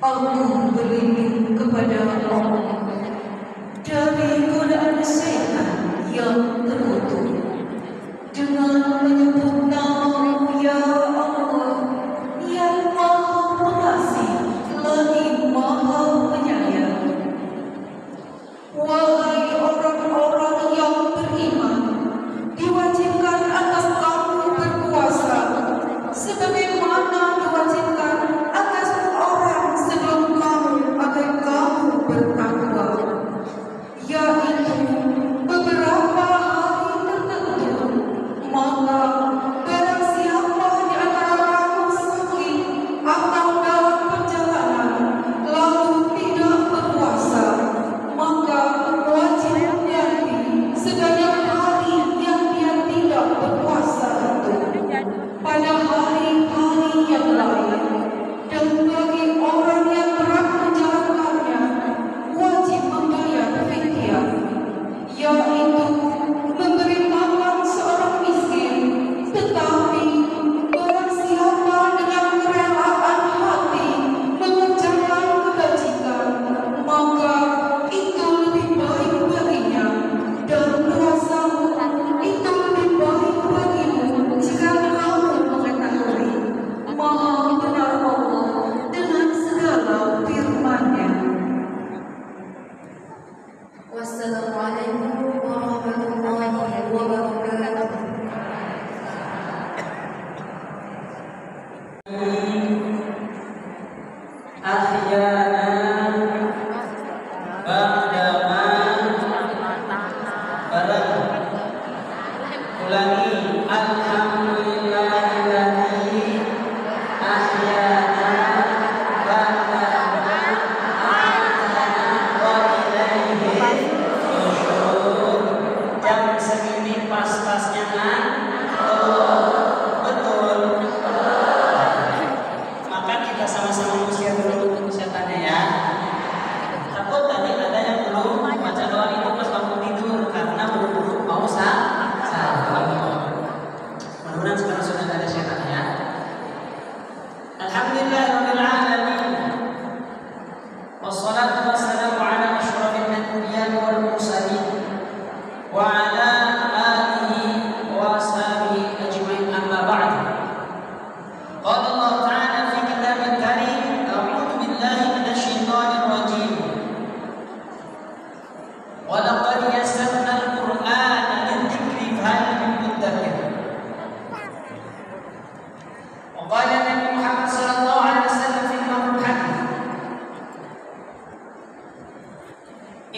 Aku berlindung kepada Allah dari godaan setan yang terkutuk dengan menyebut nama Ya Allah yang Maha Pengasih lagi Maha Penyayang. Wahai orang-orang yang beriman, diwajibkan atas kamu berpuasa sebagaimana diwajibkan atas orang sebelum kamu agar kamu bertakwa, yaitu beberapa hari tertentu. Maka barang siapa di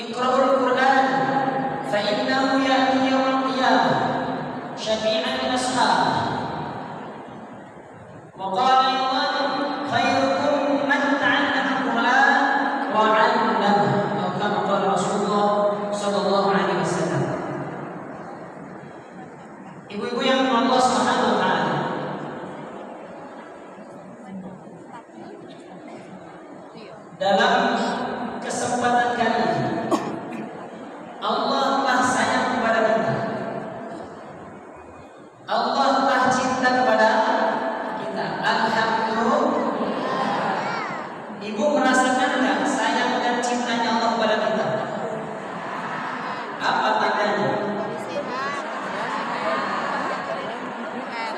Iqra'ul Qur'an fa innahu ya'ti yawmal qiyamah syafi'an li ashabihi. Wa qala aydan khairukum man ta'allama al-Qur'an wa 'allamahu, atau kama qala Rasulullah sallallahu alaihi wasallam. Ibu-ibu yang Allah Subhanahu wa taala, dalam kesempatan kali ini Allah telah sayang kepada kita, Allah telah cinta kepada kita. Alhamdulillah. Ibu merasakan nggak sayang dan cintanya Allah kepada kita? Apa tandanya?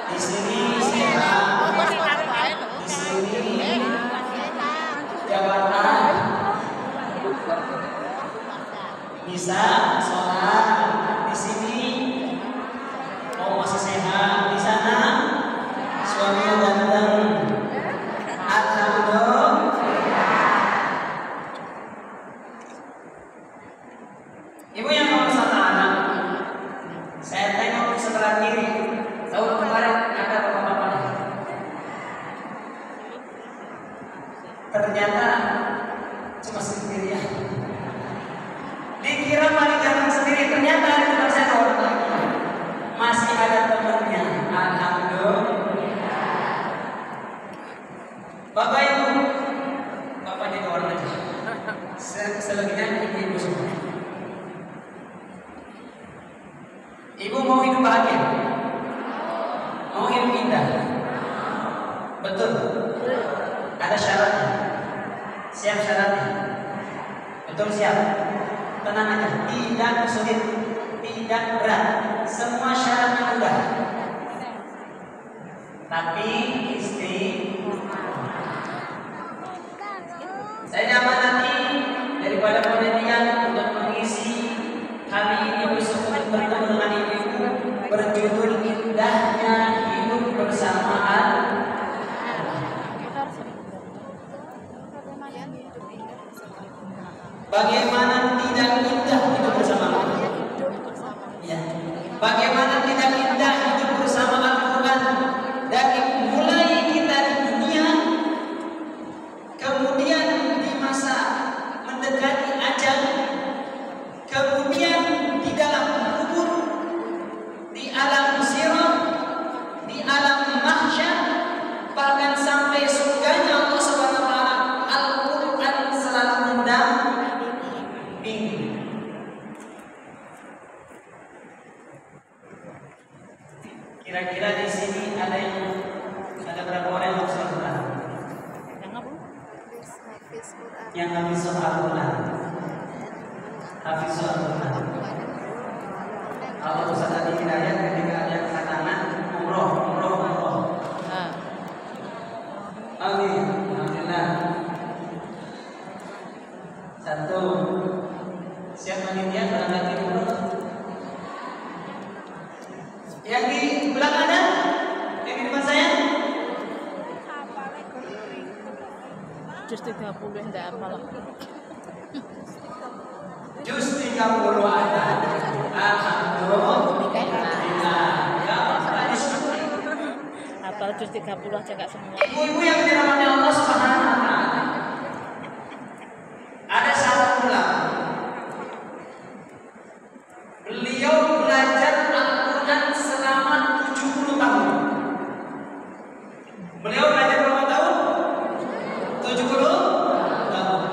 Di sini sehat, di sini jabatan, bisa sholat, di sini masih sehat, di sana suami ganteng. Alhamdulillah. Ibu yang mau sama anak, saya tengok di sebelah kiri. Tahun kemarin ada bapak-bapak, ternyata cuma sendirian. Dikira paling ganteng sendiri, ternyata ada teman saya orang lagi, masih ada temannya. Alhamdulillah. Bapak Ibu, bapak jadi orang aja. Selebihnya ibu semua. Ibu mau hidup bahagia? Mau hidup indah? Betul. Ada syaratnya. Siap syaratnya? Betul siap. Tenang aja, tidak sulit, tidak berat. Semua syaratnya mudah. Tapi istri, saya diamanati daripada penelitian untuk mengisi kali ini besok bertemu dengan ibu berjudul Indahnya Hidup Bersamaan. Bagaimana tidak indah hidup bersama Allah? Ya. Bagaimana tidak indah hidup bersama Al-Quran? Dari mulai kita di dunia, kemudian di masa mendekati ajal, kemudian di dalam kubur, di alam sirat, di alam mahsyar, bahkan sampai surganya Allah Subhanahu wa taala. Al-Quran selalu mendampingi. Kira-kira di sini ada berapa orang yang hafal Al-Quran? Yang habis Al-Quran. Hafiz Al-Quran. Kalau Ustaz tadi hidayah ketika ada katakan umroh. Amin. Alhamdulillah. Satu. Siap panitia berangkat umroh. Yang di belakang ada? Yang di depan saya? Jus 30 enggak apalah. Jus 30 ada. Alhamdulillah. Ya, Apal jus 30 aja enggak semua. Ibu-ibu yang dirahmati Allah Subhanahu wa taala. Ada satu ulama. Beliau belajar Al-Quran selama 70 tahun. Beliau belajar berapa tahun? 70 tahun.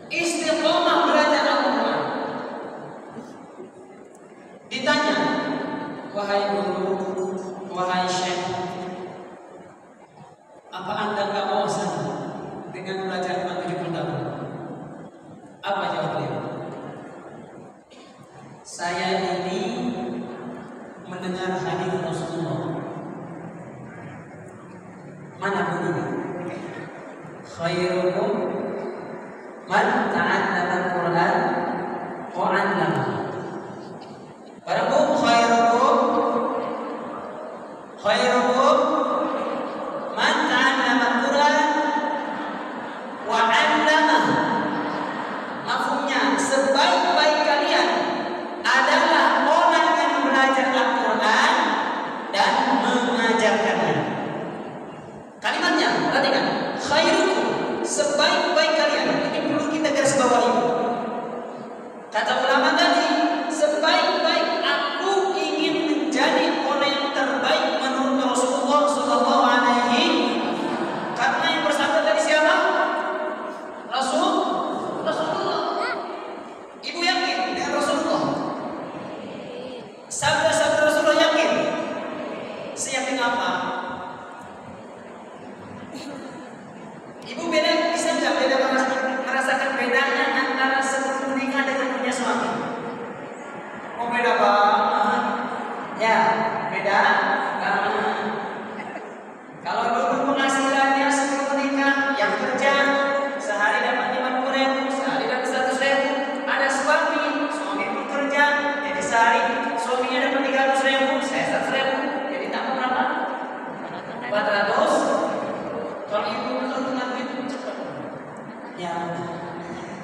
Istiqomah belajar Al-Quran. Ditanya, wahai guru, wahai syekh, apa Anda gak bosan dengan belajar Al-Quran 70 tahun? Apa jawab beliau? Saya ini mendengar hadis Rasulullah. Mana bunyinya? Khairukum man ta'allama al-Quran wa 'allamahu. Barakum khairukum man ta'allama al-Quran wa 'allamahu. Mafhumnya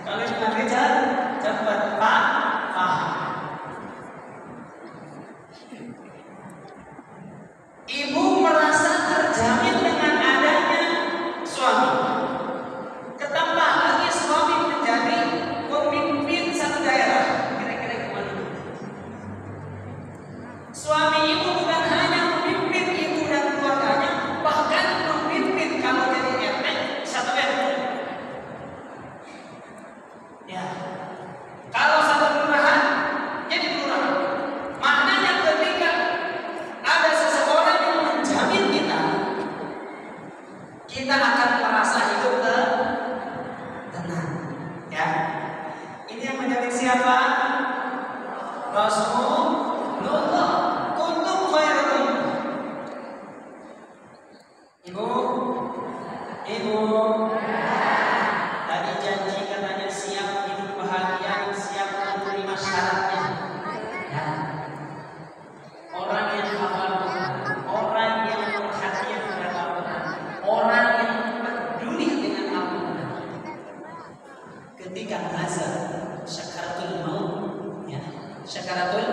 Kalau dengan Richard cepat paham. Ibu merasa terjamin dengan adanya suami. Ketambah lagi suami menjadi pemimpin satu daerah. Kira-kira gimana? Suami ibu bukan hanya memimpin ibu dan keluarganya, bahkan memimpin kalau jadi RT satu RT. Ya. Kalau satu kelurahan jadi kelurahan. Maknanya ketika ada seseorang yang menjamin kita akan merasa hidup tenang. Ya. Ini yang menjamin siapa? Rasulullah. Kuntum khairum. Ibu. Tadi janji katanya siap hidup bahagia, siap menerima syaratnya. Ya. Orang yang hafal Quran, orang yang perhatian terhadap Al-Quran, orang yang peduli dengan Al-Quran. Ketika nazar syakaratul maut, ya, syakaratul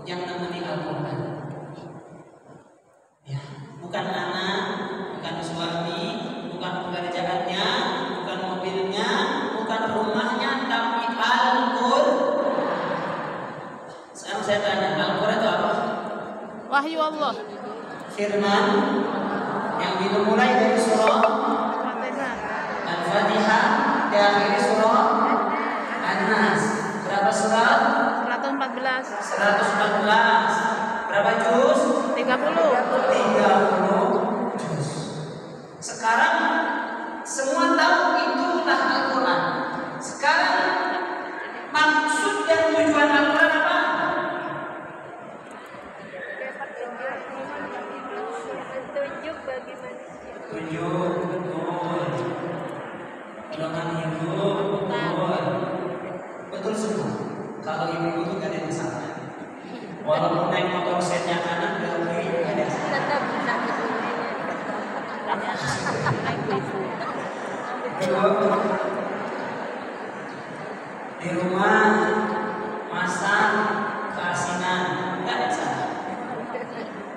yang namanya Al-Quran. Ya, bukan anak, bukan suami, bukan pekerjaannya, bukan mobilnya, bukan rumahnya, tapi Al-Quran. Sekarang saya tanya, Al-Quran itu apa? Wahyu Allah. Firman yang dimulai dari surah Al-Fatihah diakhiri surah An-Nas. Berapa surat? 114. 114. Berapa juz? 30 juz. Sekarang semua tahu itulah Al-Quran. Sekarang maksud dan tujuan Al-Quran apa? Petunjuk bagi manusia. Tunjuk, betul. Pedoman hidup, betul. Betul semua. Kalau ibu itu gak ada yang salah. Walaupun naik motor setnya kanan, belakang gak ada yang salah. Tetap bisa petunjuknya. Di rumah masak keasinan, gak ada yang salah.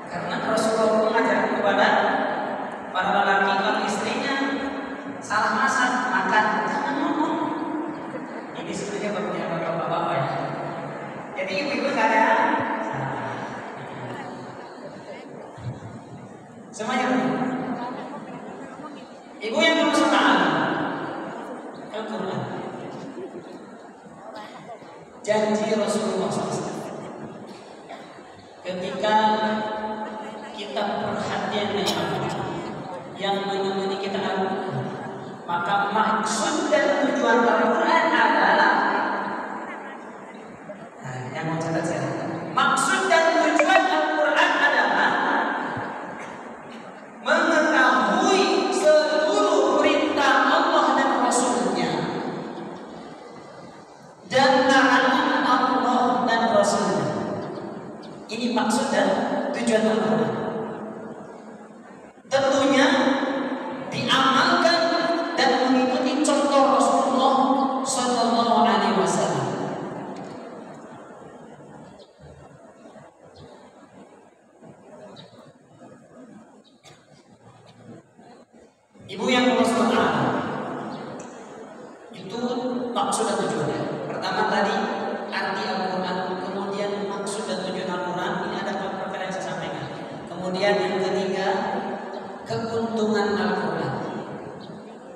Karena Rasulullah mengajarkan kepada para lelaki kalau istrinya salah masak, makan jangan ngomong. Ini sebenarnya bagian bapak-bapak ya. Jadi ibu-ibu gak ada salah. Semuanya ibu yang kamu suka Al-Quran. Janji Rasulullah SAW. Ketika kita perhatian dengan yang menemani kita Al-Quran, maka maksud dan tujuan Al-Quran adalah yang mau catat saya. Maksud dan tujuan Al-Quran adalah mengetahui seluruh perintah Allah dan Rasulnya dan larangan Allah dan Rasulnya. Ini maksud dan tujuan Al-Quran. Tentunya diamalkan dan mengikuti contoh Rasulullah Sallallahu Alaihi Wasallam. Ibu yang Allah SWT, itu maksud dan tujuannya. Pertama tadi arti Al-Quran, kemudian maksud dan tujuan Al-Quran. Ini ada perkara yang saya sampaikan. Kemudian yang ketiga, keuntungan Al-Quran.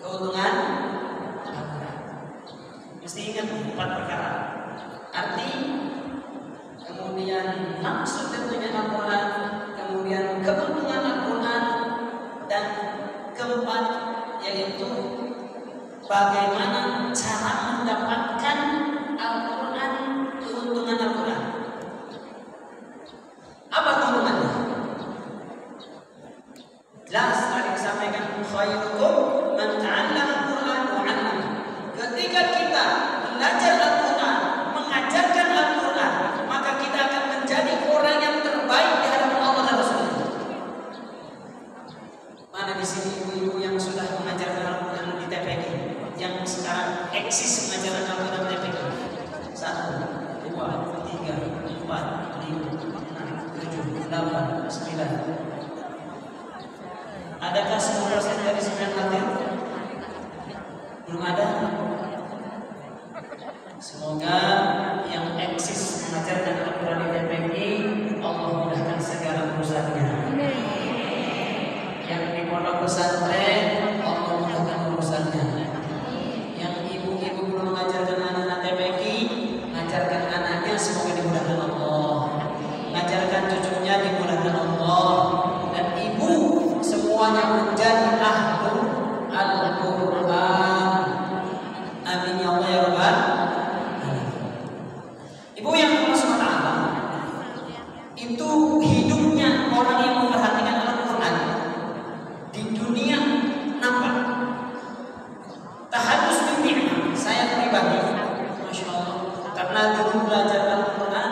Keuntungan Al-Quran. Mesti ingat 4 perkara. Arti, kemudian maksud dan tujuan Al-Quran, kemudian keuntungan Al-Quran, dan keempat yaitu bagaimana cara mendapatkan Al-Quran, keuntungan Al-Quran. Apa keuntungannya? Jelas tadi disampaikan khairukum man ta'allama Al-Quran wa 'allama. Ketika kita belajar Al-Quran, mengajarkan Al-Quran, maka kita akan menjadi orang yang terbaik di hadapan Allah dan Rasulnya. Mana di sini ibu-ibu yang sudah mengajarkan Al-Quran di TPG? yang sekarang eksis mengajarkan Al-Quran TPK? 1, 2, 3, 4, 5, 6, 7, 8, 9. Adakah 10% dari 9 hadir? Belum ada. Semoga yang eksis mengajarkan Al-Quran di TPI Allah mudahkan segala urusannya. Yang di pondok pesantren Allah mudahkan urusannya. Yang ibu-ibu belum mengajarkan anak-anak TPI, mengajarkan anaknya semoga dimudahkan Allah. Mengajarkan cucunya dimudahkan Allah. Dan ibu semuanya menjadi ahlul Al-Quran. Amin ya Allah ya Rabbal. Ibu yang Allah SWT, itu hidupnya orang yang memperhatikan Al-Quran di dunia nampak. Tahadus bimbingan saya pribadi, Masya Allah, karena dulu belajar Al-Quran,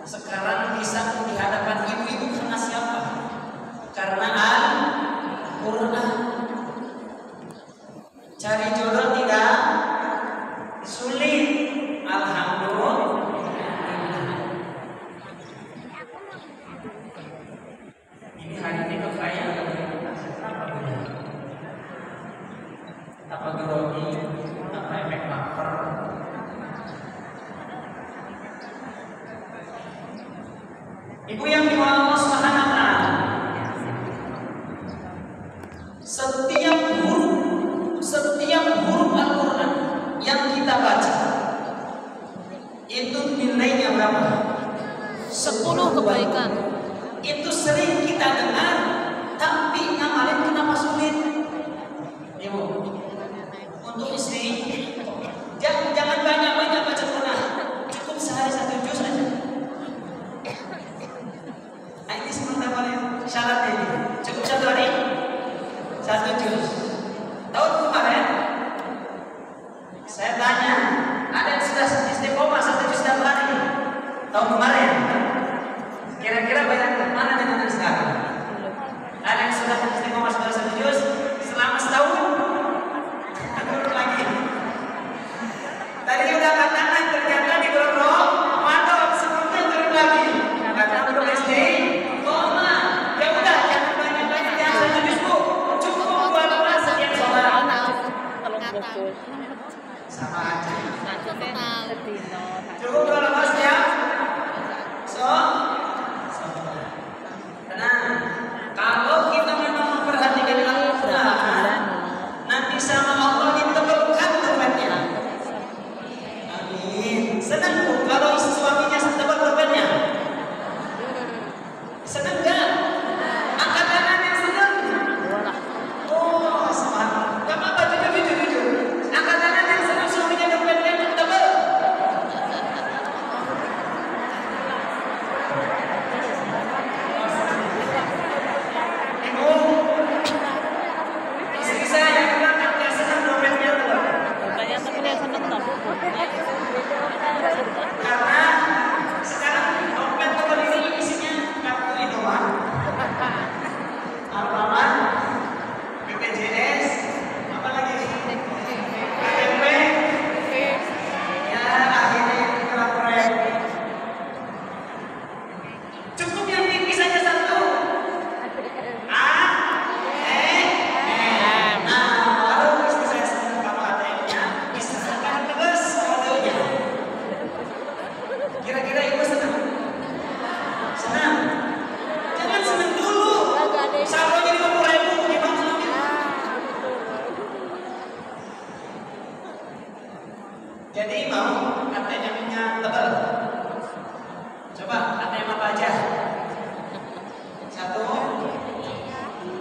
sekarang bisa di hadapan ibu-ibu karena siapa? Karena Al-Quran. Cari jodoh tidak sulit, alhamdulillah. Ini hari ini kaya apa grogi, apa efek lapar. Ibu yang dimuliakan Allah Subhanahu wa taala, setiap huruf Al-Quran yang kita baca itu nilainya berapa? 10 kebaikan. Itu sering kita dengar, tapi ngamalin kenapa sulit? Ibu, untuk istri jangan banyak-banyak baca Quran, cukup sehari 1 juz saja. Nah, ini sebenarnya syaratnya ini, cukup 1 hari 1 juz. Tahun kemarin saya tanya, ada yang sudah istiqomah 1 juz setiap hari? Tahun kemarin, kira-kira banyak mana dengan sekarang? Ada yang sudah istiqomah 1 juz selama setahun? Turun lagi. Tadi udah katakan ternyata di bulan Ramadan sebelumnya turun lagi. Karena belum istiqomah. Ya udah, jangan banyak-banyak yang 1 juz bu. Cukup buat yang sholat. Sama aja. Cukup kalau mas ya. Tenang. Kalau kita memang memperhatikan Al-Quran, nanti sama Allah ditebalkan bebannya. Amin. Senang bu kalau suaminya tebal bebannya? Senang gak? Angkat tangan yang senang. Oh, semangat. Gak apa-apa, jujur. Angkat tangan yang senang suaminya bebannya tebal. Istri saya yang bilang gak senang dompetnya tebal. Banyak temen yang seneng tak buku. Karena sekarang dompet tebal ini isinya kartu Indomaret, Alfamart, BPJS, apa lagi? KTP, ya akhirnya kita proyek. Cukup yang tinggi saja 1. Nah, baru istri saya senang kalau ATM-nya bisa sekarang terus saldonya. Kira-kira ibu senang? Senang? Jangan senang dulu. Saldonya 50.000 gimana lagi? Jadi mau ATM-nya tebal? Coba ATM apa aja? 1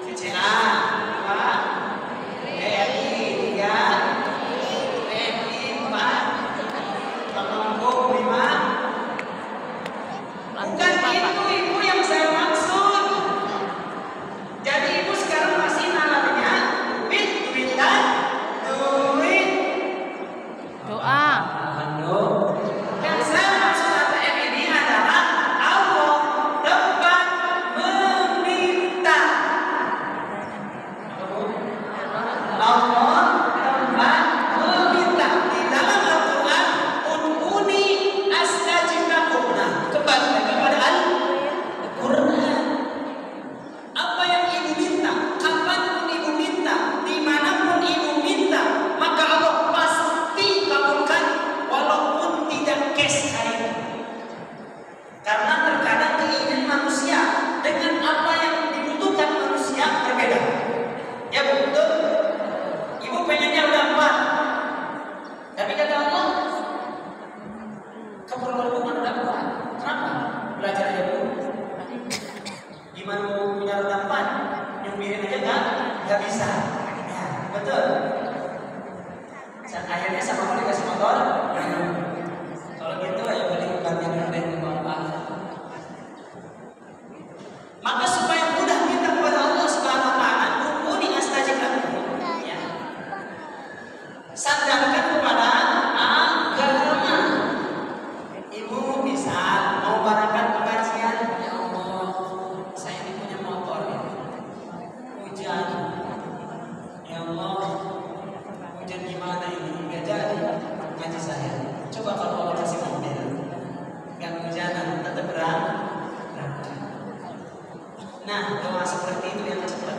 BCA, 2 BRI, 3 BNI, 4 Pemangku, 5. Bukan itu ibu yang saya maksud. Jadi ibu sekarang masih nalarnya duit dan duit. Doa. Alhamdulillah. Yang saya maksud ATM ini adalah Allah. sandarkan kepada agama. Ibu misal mau barangkat pengajian, ya Allah, saya ini punya motor ya. Hujan, ya Allah, hujan gimana ini? Nggak jadi ngaji saya. Coba kalau Allah kasih mobil, nggak hujanan, tetap berangkat. Nah, doa seperti itu yang cepat.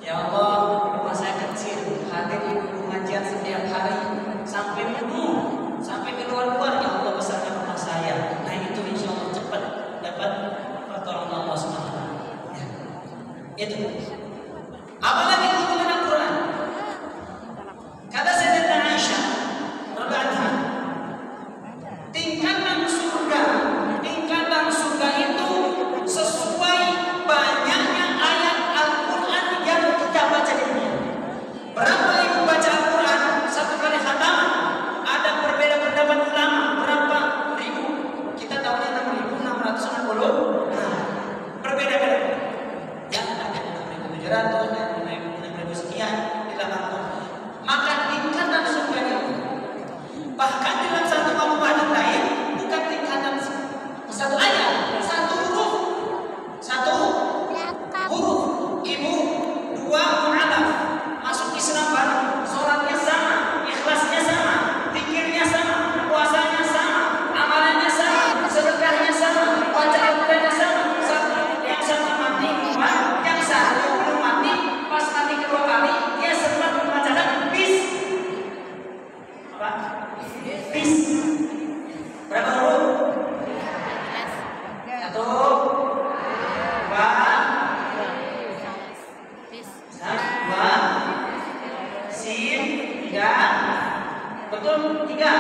Ya Allah, rumah saya kecil, hadir ibu pengajian setiap hari sampai penuh, sampai keluar-luar. Ya Allah, besarkan rumah saya. Nah, itu insya Allah cepat dapat pertolongan Allah SWT. Ya. Itu. Apalagi keutamaan Al-Quran. Kata Sayyidatuna Aisyah radhiyallahu anha, tingkatan surga itu sesuai banyaknya ayat Al-Quran yang kita baca di dunia. Berapa ibu baca Al-Quran satu kali khataman? Ada berbeda pendapat ulama. Berapa ribu? Kita tahunya 6.660. Nah, berbeda-beda. Yang ada 6.700, 6.000 sekian di belakang. Maka tingkatan surga itu bahkan dalam satu kabupaten lain bukan tingkatan satu ayat, satu huruf ibu, dua mu'alaf, masuk Islam bareng, sholatnya sama, ikhlasnya sama, zikirnya sama, puasanya sama, amalannya sama, sedekahnya sama, baca Al-Qurannya sama, yang satu mati, yang satu belum mati, pas mati kedua kali dia sempat membacakan bis. Apa? Bis. Berapa huruf? Satu, dua, dua, sin, tiga, betul tiga,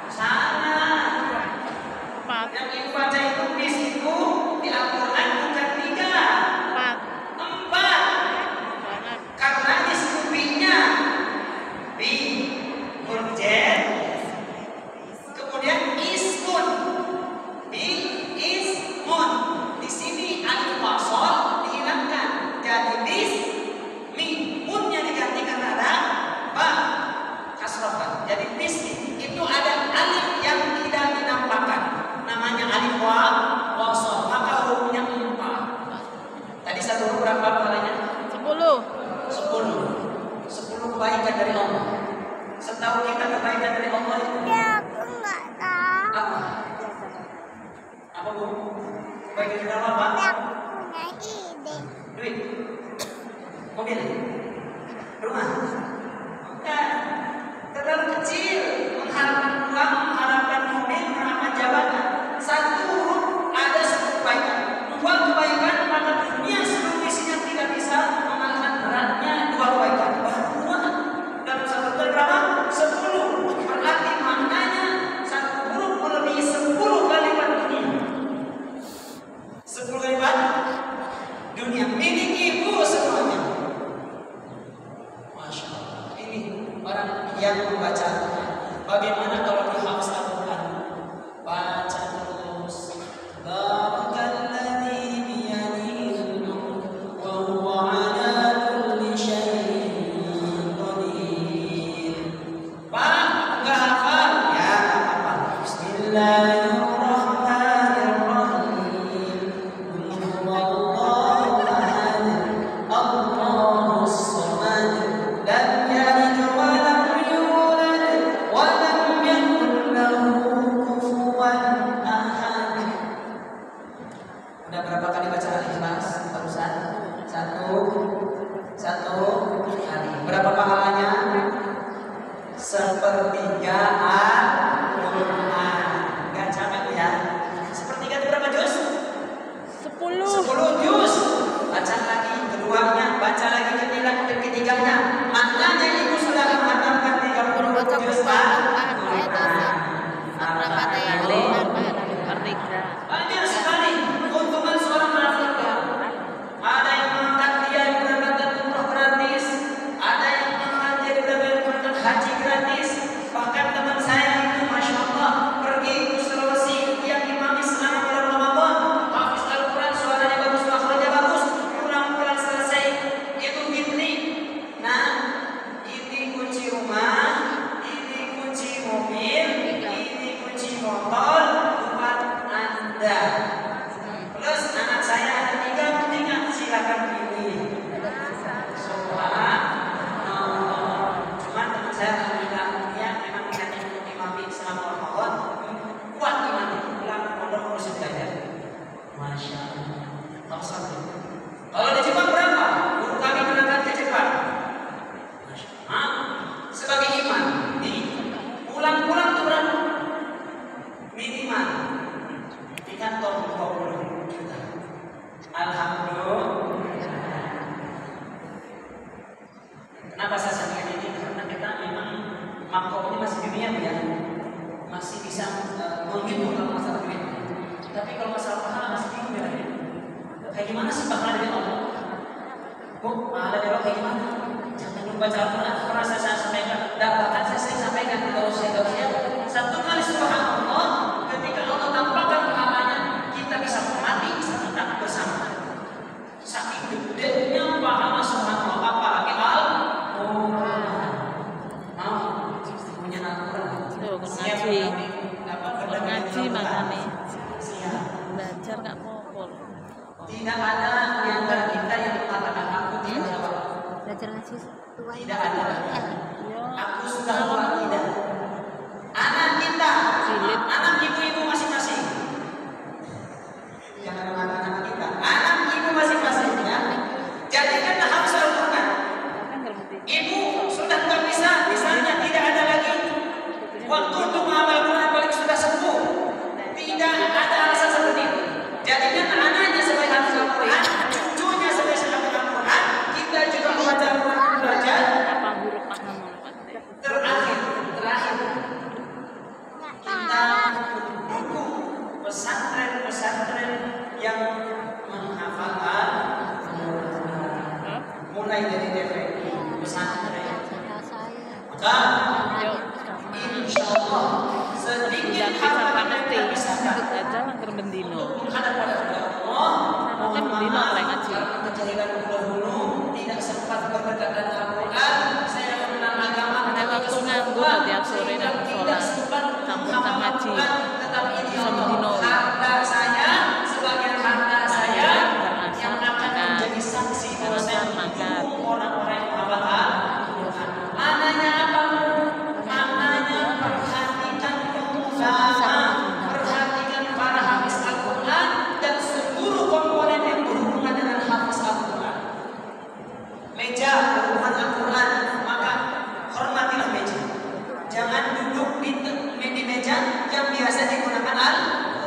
sana. Yang ibu baca itu bis itu di Al-Quran bukan tiga, empat, karena disebut bi-nya, bi, huruf jen, kemudian ismun, bi, ismun. Di sini alif wasol dihilangkan, jadi bis, mi, munnya diganti karena ada ba, kasrohkan. Jadi bis itu ada alif yang tidak dinampakkan, namanya alif wasol, maka hurufnya 4. Tadi satu huruf berapa pahalanya? 10 kebaikan dari Allah. Setahu kita kebaikan dari Allah itu Aku nggak tahu. apa? Apa bu? Kebaikan dari Allah apa? Aku punya ide. Duit, mobil, rumah. Bukan, terlalu kecil. Mengharapkan uang, mengharapkan mobil, mengharapkan jabatan. Satu huruf ada 10 kebaikan. 2 kebaikan maka dunia seluruh isinya tidak bisa mengalahkan beratnya 2 kebaikan. Wah, dalam satu huruf berapa? 10. Berarti maknanya satu huruf melebihi 10 kalimat dunia. 10 kalimat dunia milik ibu semuanya. Masya Allah. Ini orang yang membaca Al-Quran. Bagaimana kalau dihafaz Al-Quran? Baca terus. Barakalladzi biyadihil mulk wa huwa ala kulli syai'in qadir. Pak, enggak hafal? Ya, enggak hafal. Bismillahirrahmanirrahim. Huwallahu ahad, Allahus samad, lam yalid wa lam yulad wa lam yakul lahu kufuwan ahad. Udah berapa kali baca Al-Ikhlas barusan? Satu kali. Berapa pahalanya? Sepertiga Al-Quran. Gak capek ya? Sepertiga itu berapa juz? 10 juz. Baca lagi keduanya, baca lagi ketiganya. Maknanya ibu sudah menghatamkan 30 juz Al-Quran. Banyak sekali keuntungan seorang merdeka. Ada yang mengangkat dia mendapatkan umroh gratis, ada yang mengangkat dia mendapatkan haji gratis. Bahkan teman saya itu masya Allah pergi ke Sulawesi, yang imam Islam bulan Ramadan, hafiz Al-Quran, suaranya bagus, makhrajnya bagus, pulang selesai itu fitri. Nah, ini kunci rumah, ini kunci mobil, ini kunci motor buat Anda. Plus anak saya ada 3, silakan pilih. Subhanallah. Cuman teman saya alhamdulillah dia memang niatnya untuk imami selama Ramadan, kuat imannya, pulang pondok terus belajar. Masya Allah. Kalau di Jepang berapa? Guru kami berangkat ke Jepang. Sebagai imam, nih pulang-pulang itu berapa? Minimal di kantor 20 juta. Alhamdulillah. Kenapa saya sampaikan ini? Karena kita memang makom ini masih dunia ya, masih bisa menghibur kalau masalah duit. Tapi kalau masalah pahala masih bingung ya. Kayak gimana sih pahala dari Allah? Bu, pahala dari Allah kayak gimana? Jangan lupa baca Al-Quran. Pernah saya sampaikan, bahkan saya sampaikan kalau saya satu kali subhanallah, ketika Allah tampakkan pahalanya, kita bisa mati, bisa kita bersama. Saking gedenya pahala subhanallah, apalagi Al-Quran. Mau punya Al-Quran? Tuh, ngaji makanya. Belajar nggak popol. Tidak ada di antara kita yang mengatakan aku tidak jawab. Belajar ngaji tua. Tidak ada. Ya, Aku sudah tua, tidak. Anak kita, anak ibu-ibu masing-masing. Jangan mengatakan anak kita, anak ibu masing-masing ya. Jadikanlah hafal Al-Quran. Ibu sudah tak bisa, misalnya tidak ada lagi waktu untuk menghafal Al-Quran, apalagi sudah sepuh. Tidak ada alasan seperti itu. Jadikan anaknya sebagai hafal Al-Quran, cucunya sebagai hafal Al-Quran. Kita juga membaca Al-Quran belajar. apa huruf paham? Terakhir kita buku pesantren-pesantren yang menghafal Al-Quran, mulai dari TPI pesantren. Maka insya Allah sedikit hafalan yang kita bisa Aja langgar bendino. menghadap pada Allah. Kan bendino mulai ngaji. Karena kejadian dahulu tidak sempat berdekatan Al-Quran. Saya mengenal agama Ada waktu nganggur tiap sore dan tidak sholat. sempat Campur sama ngaji. tetapi ini Bisa bendino. harta saya, sebagian harta saya yang akan menjadi saksi bahwa saya mendukung orang-orang yang menghafal Al-Quran. Mananya apa? Mananya perhatikan ulama, perhatikan para hafiz Al-Quran dan seluruh komponen yang berhubungan dengan hafiz Al-Quran. Meja berhubungan Al-Quran, maka hormatilah meja. Jangan duduk di meja yang biasa digunakan Al-Quran.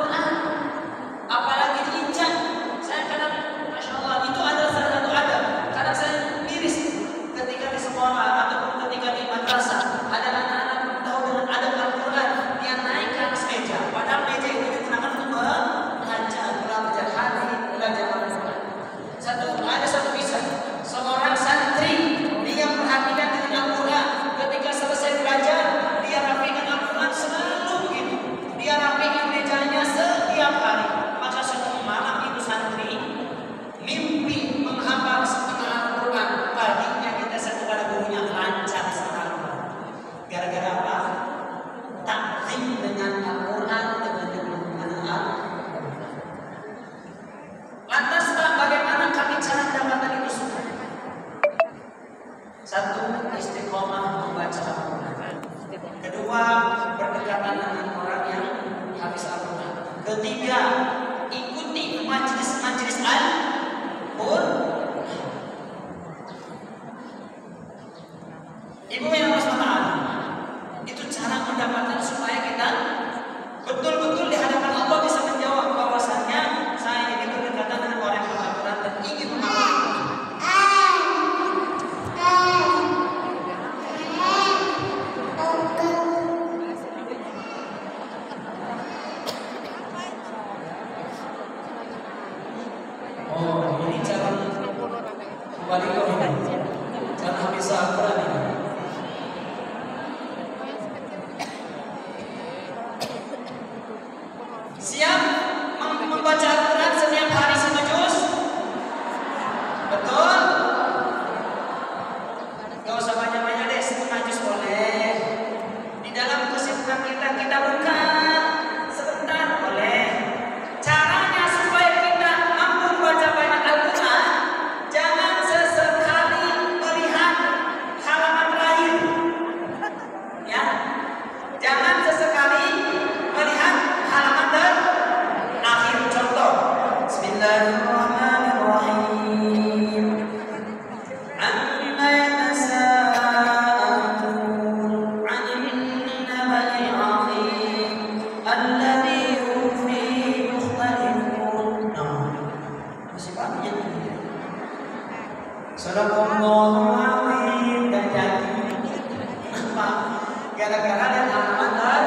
Gara-gara lihat halaman dan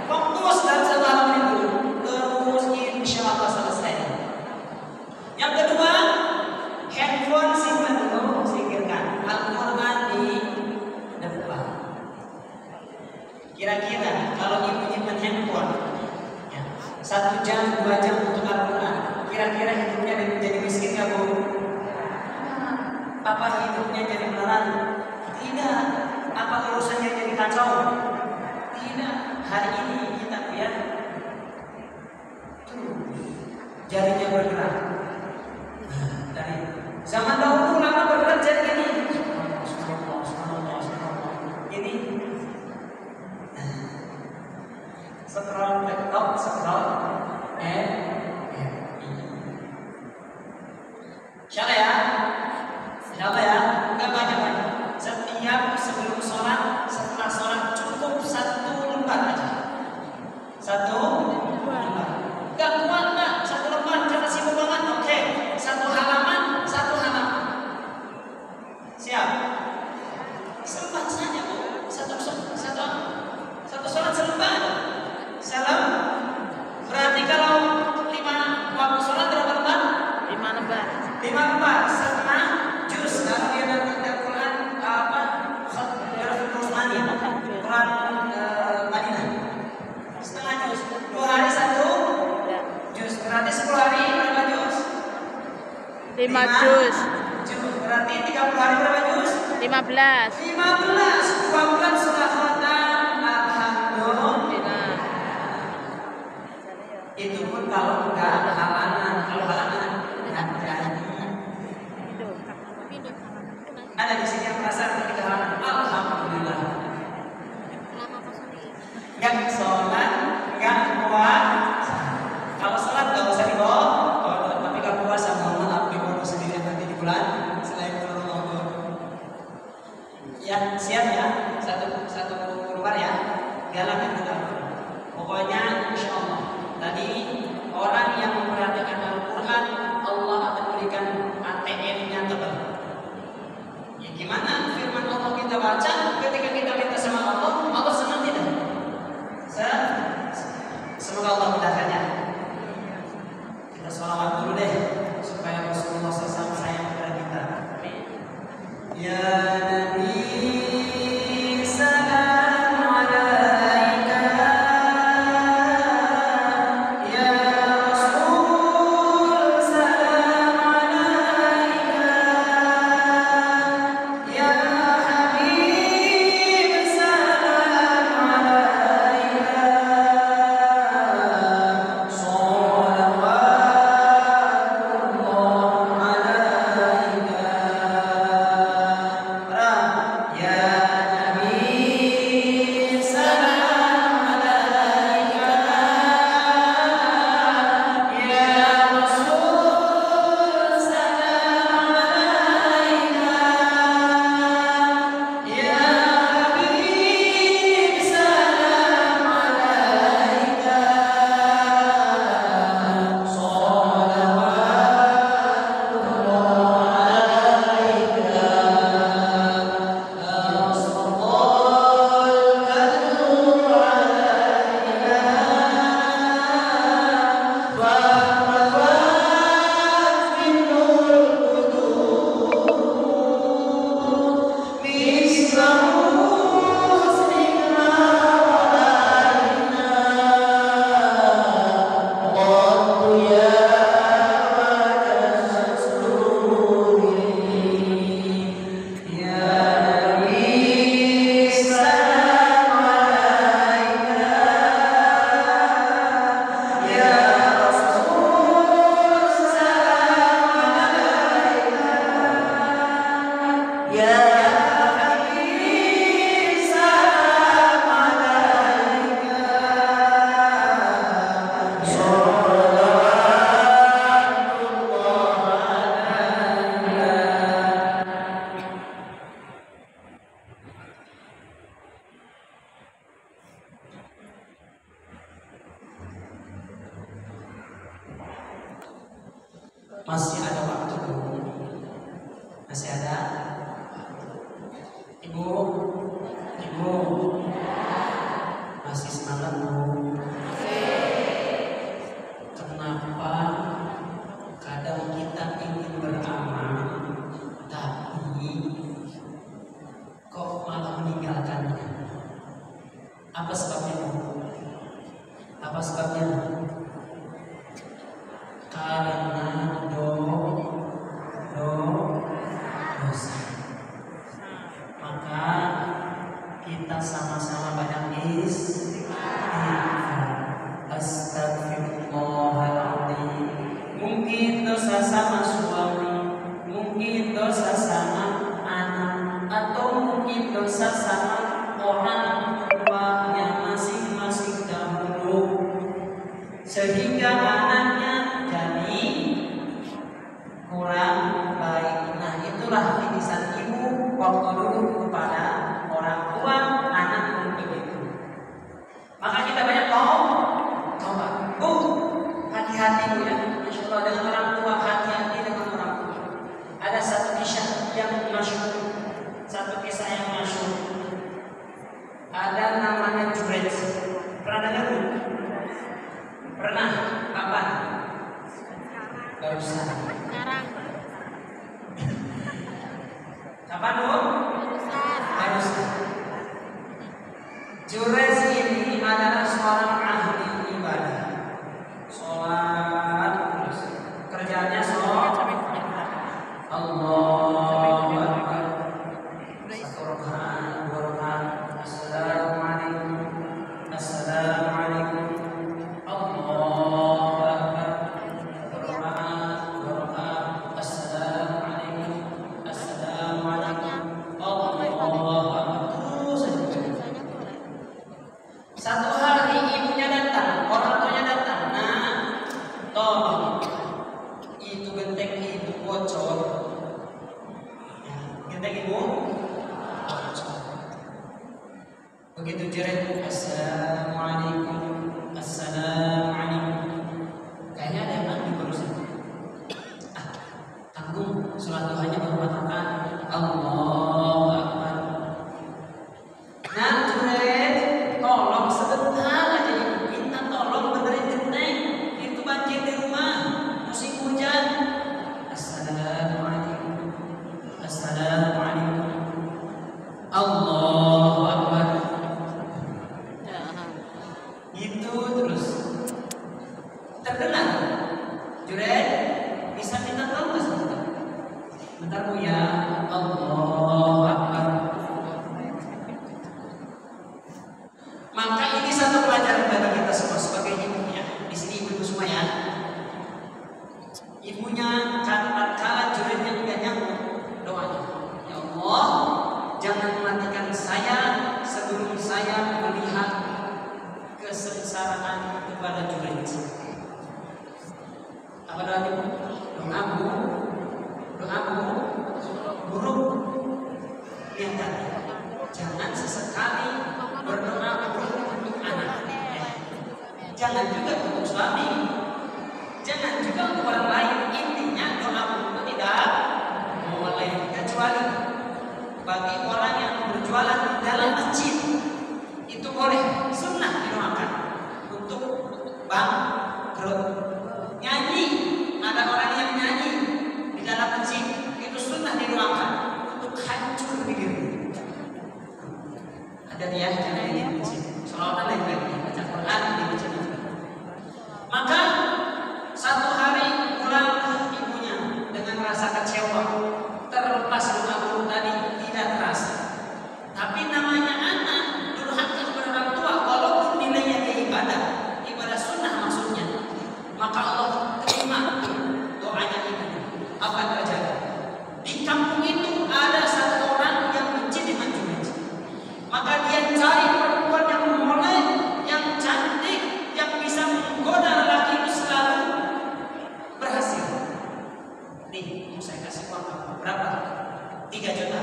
fokus dalam satu halaman itu, terus insya Allah selesai. Yang kedua, handphone simpan dulu, singkirkan. Al-Quran di depan. Kira-kira kalau ibu nyimpan handphone, ya, 1 jam, 2 jam untuk Al-Quran, kira-kira hidupnya jadi miskin nggak Bu? Apa hidupnya jadi melarat? Tidak. Apa urusannya jadi kacau? Tidak. Hari ini kita lihat jarinya bergerak. Dari zaman dahulu lama bergerak jadi ini. Ini scroll laptop, scroll Insyaallah ya. Insyaallah ya. Enggak banyak-banyak. Setiap sebelum sholat, setelah sholat cukup 1 lembar aja. 1 lembar. Enggak kuat enggak? 1 lembar karena sibuk banget. Oke. 1 halaman, 1 halaman. Siap. Selembar saja Bu. Satu sholat selembar. Salam. Berarti kalau 5 waktu sholat berapa lembar? 5 lembar. 5 lembar setengah juz. Kalau dia nanti Quran Quran Madinah setengah juz. 2 hari 1 juz. Berarti 10 hari berapa juz? 5 juz. Berarti 30 hari berapa juz? 15. 2 bulan sudah khatam. Alhamdulillah. Itu pun kalau enggak halaman. Kalau halaman enggak jadi. Ada di sini yang merasa ketika halaman. Alhamdulillah. Enggak sholat, enggak puasa. Kalau sholat enggak usah dibawa. Tapi kalau puasa mohon maaf dibawa sendiri nanti di bulan selain bulan Ramadan. Ya siap ya. Satu lembar ya. Dialami kita. Pokoknya insya Allah. Tadi orang yang memperhatikan Al-Quran, Allah akan berikan ATM-nya tebal. Ya gimana firman Allah kita baca, ketika kita minta sama Allah, Allah senang tidak? Semoga Allah mudahkannya. Kita sholawat dulu deh, supaya Rasulullah SAW sayang kepada kita. Ya Nabi salam alaika. Masih ada waktu, masih ada. Ibu, Apa sebabnya? Apa sebabnya? Karena dosa. Maka kita sama-sama banyak istighfar. Astagfirullahaladzim. Mungkin dosa sama suami, mungkin dosa sama anak, atau mungkin dosa sama orang tuanya masing-masing dahulu, sehingga anaknya jadi kurang baik. Nah, itulah titisan ibu waktu dulu kepada orang tua anak untuk itu. Maka kita banyak coba. Bu, hati-hati bu ya. Masya Allah, dengan orang tua, hati-hati dengan orang tua. Ada satu kisah yang masyhur, satu kisah yang masyhur. Ada namanya Jurej. Pernah dengar bu? Pernah? Kapan? Barusan. Sekarang. Kapan bu? Barusan. Jurej ini adalah seorang ahli ibadah, sholat terus, kerjanya sholat. Allahu Akbar. Satu rakaat, dua rakaat. Assalamualaikum, assalamualaikum. Allahu Akbar. Satu rakaat, dua rakaat. Assalamualaikum, assalamualaikum. Allahu Akbar. Terus saja. Satu hari ibunya datang, orang tuanya datang. Nah, tolong itu genteng ibu bocor. Ya, genteng ibu bocor. Begitu Jurej, assalamualaikum, assalamualaikum. Kayaknya ada yang mandi barusan. Tanggung sholat duhanya baru mengatakan Allahu Akbar. Nah, Jurej, tolong sebentar aja ibu, minta tolong benerin genteng. Itu banjir di rumah, musim hujan. Assalamualaikum, assalamualaikum. Allahu Akbar. Itu terus terdengar. Jurej, bisa minta tolong nggak sebentar? Bentar bu ya. Allahu Akbar. Maka ini satu pelajaran bagi kita semua sebagai ibunya. Di sini ibu-ibu semua ya. Ibunya kala Jurej yang nyambung doanya. Ya Allah, jangan matikan saya sebelum saya melihat kesengsaraan kepada Jurej. Apa doanya bu? Doamu buruk. Lihat tadi, jangan sesekali berdoa buruk untuk anak. Jangan juga untuk suami, jangan juga untuk orang lain. Intinya doa buruk itu tidak boleh, kecuali bagi orang yang berjualan di dalam masjid itu boleh, sunnah didoakan untuk bangkrut. Nyanyi, ada orang yang nyanyi di dalam masjid itu sunnah didoakan untuk hancur di diri. Ada dia jangan di masjid, sholawat lain lagi, baca Quran di masjid. Maka satu hari pulanglah ibunya dengan rasa kecewa, terlepas doa buruk tadi tidak terasa. Tapi namanya anak durhaka kepada orang tua, walaupun nilainya dia ibadah sunnah maksudnya, maka Allah terima doanya ibu. Apa yang terjadi? Di kampung itu ada satu orang yang benci dengan Jurej. Maka dia cari perempuan yang molek, yang cantik, yang bisa menggoda lelaki itu selalu berhasil. Nih, saya kasih uang kamu berapa? 3 juta.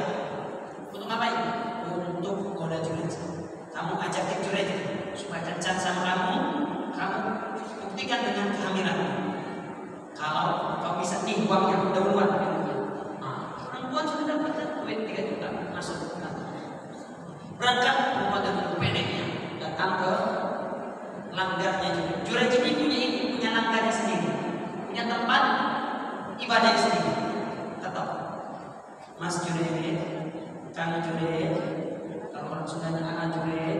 Untuk ngapain? Untuk menggoda Jurej. Kamu ajakin Jurej supaya kencan sama kamu buktikan dengan kehamilan. Kalau kau bisa nih uangnya dahuluan. Perempuan sudah dapat duit 3 juta masuk. Berangkat perempuan dengan pendeknya datang ke langgarnya Jurej. Jurej ini punya langgarnya sendiri, punya tempat ibadahnya sendiri. Tetap Mas Jurej, Kang Jurej, kalau orang Sundanya Anak Jurej,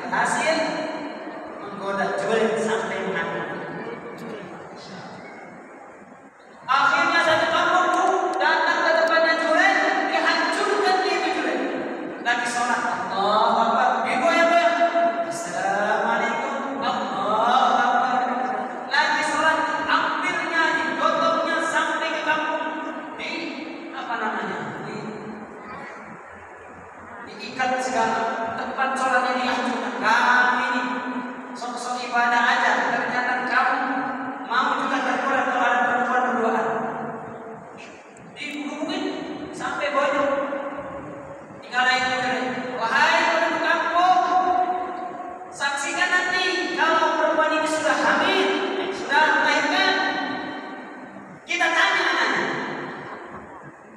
berhasil menggoda Julen sampai menang. Akhirnya satu kampung datang ke tempatnya Julen, dihancurkan dia itu Julen. Lagi sholat, Allahu Akbar, digoyang-goyang. Assalamualaikum, Allahu Akbar. Lagi sholat, hampirnya digotongnya sampai ke kampung. Di apa namanya? Diikat segala tempat sholatnya dihancurkan. Kami ini sok-sok ibadah aja, ternyata kamu mau juga tergoda kalau ada perempuan berduaan. Dihubungin sampai bonyok. Dikalahin Julen, wahai penduduk kampung, saksikan nanti kalau perempuan ini sudah hamil, sudah melahirkan, kita tanya anaknya.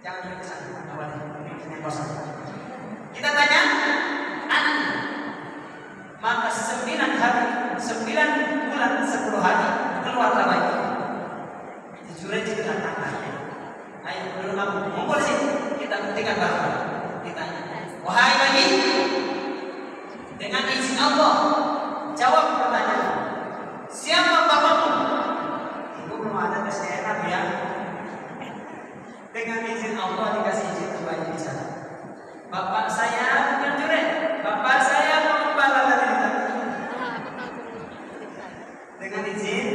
Jangan duduk sana, awalnya kosong. Kita tanya anaknya. Maka 9 hari, 9 bulan 10 hari keluarlah bayi. Julen juga datang lagi. Ayo penduduk kampung, ngumpul sini, kita buktikan bahwa ditanya, wahai bayi, dengan izin Allah, jawab pertanyaan. Siapa bapakmu? Ibu belum ada tes DNA ya. Dengan izin Allah dikasih izin ke bayi di sana. Bapak saya bukan Julen, bapak saya pengembala dari tadi. Dengan izin,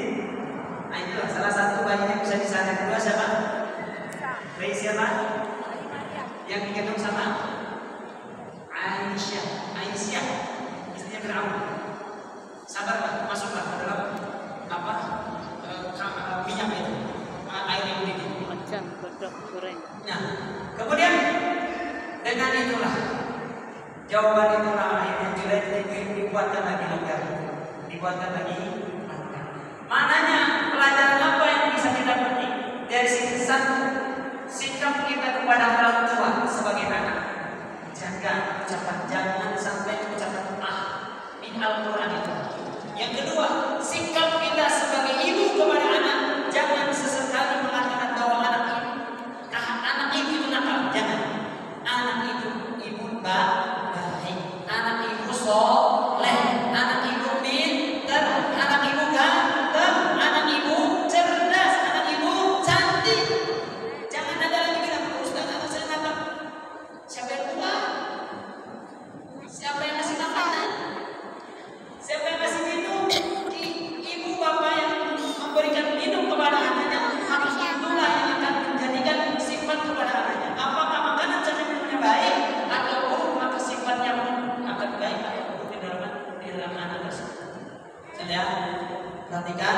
nah itulah salah satu bayi yang bisa di sana. Kedua siapa? Bayi siapa? Yang digendong sama Aisyah, istrinya Fir'aun. Sabarlah, masuklah ke dalam apa minyak itu, air yang mendidih. Macam godok goreng. Nah, kemudian dengan itulah jawaban itulah akhirnya Julen dibuatkan lagi longgar, dibuatkan lagi longgar. Mananya pelajaran apa yang bisa kita petik dari sini? Satu, sikap kita kepada orang tua sebagai anak. Jaga ucapan, jangan sampai ucapan di Al-Quran itu. Yang kedua, sikap kita sebagai ibu kepada anak, jangan sesekali mengatakan bahwa anak ibu itu nakal, jangan. Anak itu ibu baik, anak ibu soleh, anak ibu pintar, anak ibu ganteng, anak ibu cerdas, anak ibu cantik. Jangan ada lagi bilang, Ustaz anak saya nakal. Siapa yang tua? Siapa yang ngasih makanan? Siapa yang ngasih minum? Ibu bapak yang memberikan minum kepada anaknya, harus itulah yang akan menjadikan sifat kepada anaknya. Apakah makanan sampai minumnya baik atau buruk, maka sifatnya akan baik atau buruk di dalam anak tersebut. Saya perhatikan